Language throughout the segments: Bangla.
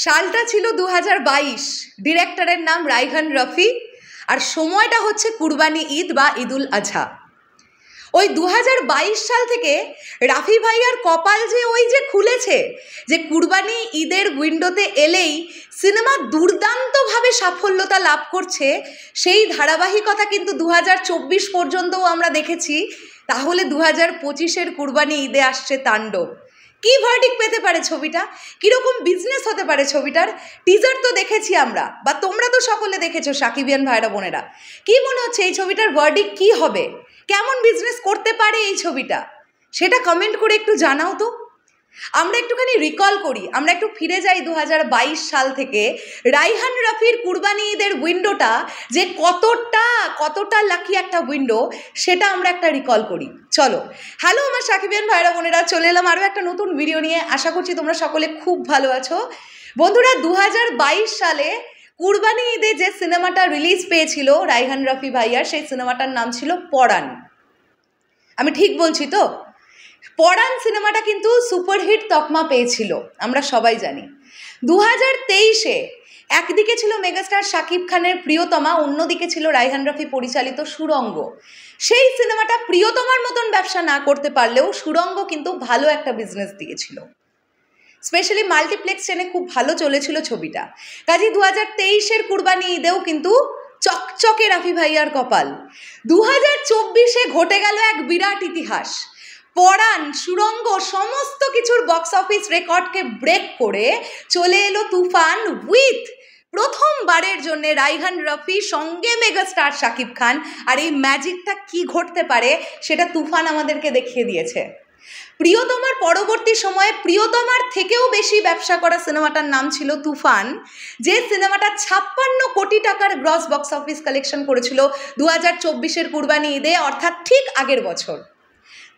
সালটা ছিল 2022, ডিরেক্টরের নাম রায়হান রফি, আর সময়টা হচ্ছে কুরবানি ঈদ বা ঈদুল আজহা। ওই 2022 সাল থেকে রাফি ভাইয়ার কপাল যে ওই যে খুলেছে যে কুরবানি ঈদের উইন্ডোতে এলেই সিনেমা দুর্দান্তভাবে সাফল্যতা লাভ করছে, সেই ধারাবাহিকতা কিন্তু 2024 পর্যন্তও আমরা দেখেছি। তাহলে 2025-এর কুরবানি ঈদে আসছে তাণ্ডব। কি ভার্ডিক্ট পেতে পারে ছবিটা, কীরকম বিজনেস হতে পারে ছবিটার? টিজার তো দেখেছি আমরা, বা তোমরা তো সকলে দেখেছো সাকিবিয়ান ভাইরা বোনেরা। কি মনে হচ্ছে এই ছবিটার ভার্ডিক্ট কি হবে, কেমন বিজনেস করতে পারে এই ছবিটা? সেটা কমেন্ট করে একটু জানাও তো। আমরা একটুখানি রিকল করি, আমরা একটু ফিরে যাই 2022 সাল থেকে। রায়হান রফির কুরবানি ঈদের উইন্ডোটা যে কতটা লাকি একটা উইন্ডো, সেটা আমরা একটা রিকল করি। চলো, হ্যালো আমার সাকিবিয়ান ভাইরা বোনেরা, চলে এলাম আরও একটা নতুন ভিডিও নিয়ে। আশা করছি তোমরা সকলে খুব ভালো আছো। বন্ধুরা, 2022 সালে কুরবানি ঈদে যে সিনেমাটা রিলিজ পেয়েছিল রায়হান রফি ভাইয়ার, সেই সিনেমাটার নাম ছিল পরাণ। আমি ঠিক বলছি তো? পরাণ সিনেমাটা কিন্তু সুপারহিট তকমা পেয়েছিল, আমরা সবাই জানি। 2023-এ একদিকে ছিল মেগাস্টার শাকিব খানের প্রিয়তমা, অন্যদিকে ছিল রায়হান রফি পরিচালিত সুড়ঙ্গ। সেই সিনেমাটা প্রিয়তমার মতন ব্যবসা না করতে পারলেও সুড়ঙ্গ কিন্তু ভালো একটা বিজনেস দিয়েছিল, স্পেশালি মাল্টিপ্লেক্স চেনে খুব ভালো চলেছিল ছবিটা। কাজেই 2023-এর কুরবানি ঈদেও কিন্তু চকচকে রাফি ভাইয়ার কপাল। 2024-এ ঘটে গেল এক বিরাট ইতিহাস। পরাণ, সুড়ঙ্গ সমস্ত কিছুর বক্স অফিস রেকর্ডকে ব্রেক করে চলে এলো তুফান উইথ প্রথমবারের জন্য রায়হান রফি সঙ্গে মেগাস্টার শাকিব খান। আর এই ম্যাজিকটা কি ঘটতে পারে সেটা তুফান আমাদেরকে দেখিয়ে দিয়েছে। প্রিয়তমার পরবর্তী সময়ে প্রিয়তমার থেকেও বেশি ব্যবসা করা সিনেমাটার নাম ছিল তুফান, যে সিনেমাটা 56 কোটি টাকার গ্রস বক্স অফিস কালেকশন করেছিল 2024-এর কুরবানি ঈদে, অর্থাৎ ঠিক আগের বছর।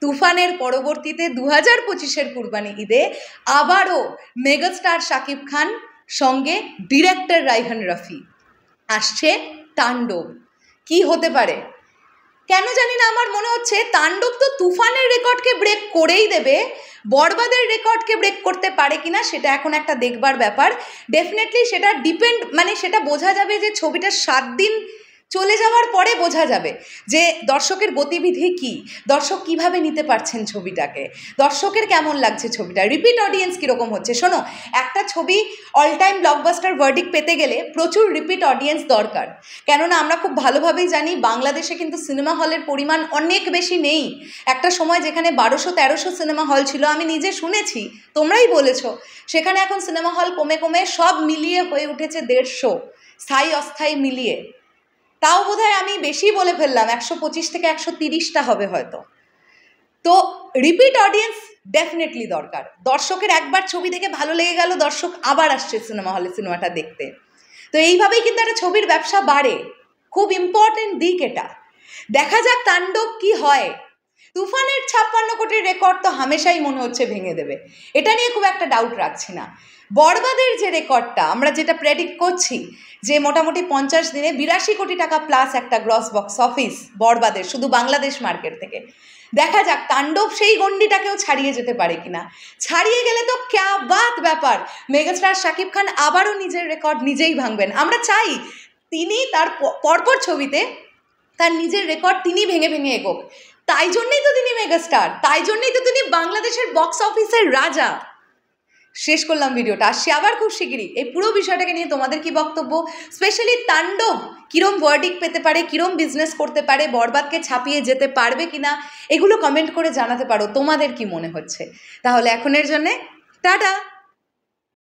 তুফানের পরবর্তীতে 2025-এর কুরবানি ঈদে আবারও মেগাস্টার শাকিব খান সঙ্গে ডিরেক্টর রায়হান রফি আসছে তাণ্ডব। কি হতে পারে কেন জানি না, আমার মনে হচ্ছে তাণ্ডব তো তুফানের রেকর্ডকে ব্রেক করেই দেবে। বরবাদের রেকর্ডকে ব্রেক করতে পারে কিনা সেটা এখন একটা দেখবার ব্যাপার। ডেফিনেটলি সেটা ডিপেন্ড, মানে সেটা বোঝা যাবে যে ছবিটা 7 দিন চলে যাওয়ার পরে বোঝা যাবে যে দর্শকের গতিবিধি কি, দর্শক কিভাবে নিতে পারছেন ছবিটাকে, দর্শকের কেমন লাগছে ছবিটা, রিপিট অডিয়েন্স কীরকম হচ্ছে। শোনো, একটা ছবি অল টাইম ব্লকবাস্টার ভার্ডিক্ট পেতে গেলে প্রচুর রিপিট অডিয়েন্স দরকার। কেননা আমরা খুব ভালোভাবেই জানি বাংলাদেশে কিন্তু সিনেমা হলের পরিমাণ অনেক বেশি নেই। একটা সময় যেখানে 1200-1300 সিনেমা হল ছিল, আমি নিজে শুনেছি, তোমরাই বলেছো, সেখানে এখন সিনেমা হল কমে কমে সব মিলিয়ে হয়ে উঠেছে 150, স্থায়ী অস্থায়ী মিলিয়ে। তাও বোধহয় আমি বেশি বলে ফেললাম, 125 থেকে 130টা হবে হয়তো। তো রিপিট অডিয়েন্স ডেফিনেটলি দরকার। দর্শকের একবার ছবি দেখে ভালো লেগে গেল, দর্শক আবার আসছে সিনেমা হলে সিনেমাটা দেখতে। তো এইভাবেই কিন্তু একটা ছবির ব্যবসা বাড়ে, খুব ইম্পর্টেন্ট দিক এটা। দেখা যাক তাণ্ডব কি হয়। তুফানের 56 কোটির রেকর্ড তো হামেশাই মনে হচ্ছে ভেঙে দেবে, এটা নিয়ে খুব একটা ডাউট রাখছি না। বরবাদের যে রেকর্ডটা আমরা যেটা প্রেডিক্ট করছি যে মোটামুটি 50 দিনে 82 কোটি টাকা প্লাস একটা গ্রস বক্স অফিস বরবাদের, শুধু বাংলাদেশ মার্কেট থেকে। দেখা যাক তাণ্ডব সেই গণ্ডিটাকেও ছাড়িয়ে যেতে পারে কিনা। ছাড়িয়ে গেলে তো ক্যা বাত ব্যাপার, মেগাস্টার শাকিব খান আবারও নিজের রেকর্ড নিজেই ভাঙবেন। আমরা চাই তিনি তার পরপর ছবিতে তার নিজের রেকর্ড তিনি ভেঙে ভেঙে এগোক। তাই জন্যই তো তিনি মেগাস্টার, তাই জন্যই তো তিনি বাংলাদেশের বক্স অফিসের রাজা। শেষ করলাম ভিডিওটা, আসছি আবার খুব শিগগিরই। এই পুরো বিষয়টাকে নিয়ে তোমাদের কি বক্তব্য, স্পেশালি তাণ্ডব কিরম ভার্ডিক্ট পেতে পারে, কিরম বিজনেস করতে পারে, বরবাদকে ছাপিয়ে যেতে পারবে কিনা, এগুলো কমেন্ট করে জানাতে পারো তোমাদের কি মনে হচ্ছে। তাহলে এখনের জন্যে টাটা।